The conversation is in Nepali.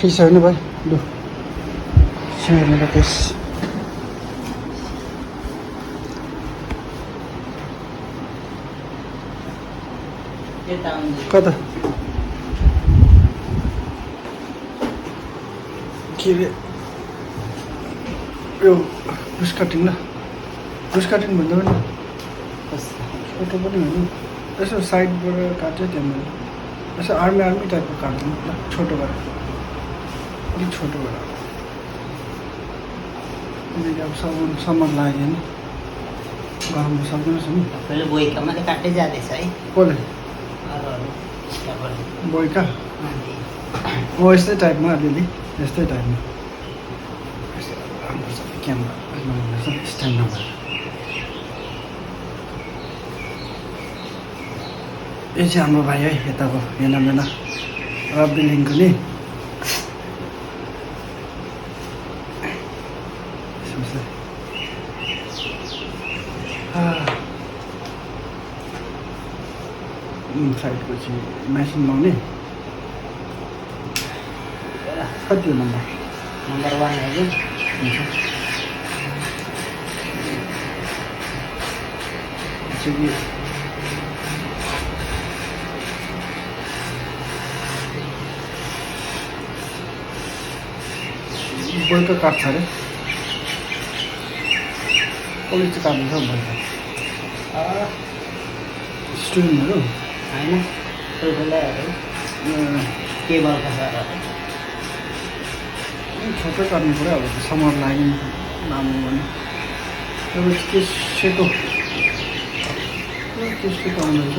ठिक छ भने भाइ लु मेरो केस कता के अरे यो बुस कटिङ ल बुस कटिङ भन्दा पनि फोटो पनि होइन यसो साइडबाट काट्यो त्यहाँनिर यसो आर्मी टाइपको काट्नु ल छोटो गरेर अलिक छोटो गरेर किनकि अब समर लाग्यो नि गरममा सक्दैन छ नि पहिले बोइका मात्रै काट्दै जाँदैछ है कसले बोइका हो यस्तै टाइपमा अलिअलि यस्तै टाइपमा राम्रो छ क्यामेरा स्ट्यान्ड नभएर यो चाहिँ हाम्रो भाइ है यताको हेना मेना र बिल्डिङको नि साइडको चाहिँ मेसिन लाउने कति हो नम्बर नम्बर 1 है कि हुन्छ चाहिँ बोइका काट्छ अरे कसले चाहिँ काट्दैछ बोइका स्टुडेन्टहरू होइन ठुल्ठुलोहरू केबलका सरहरू छोटो काट्नु पऱ्यो अब समर लाग्यो लामो भने अब त्यो सेतो आउँदैछ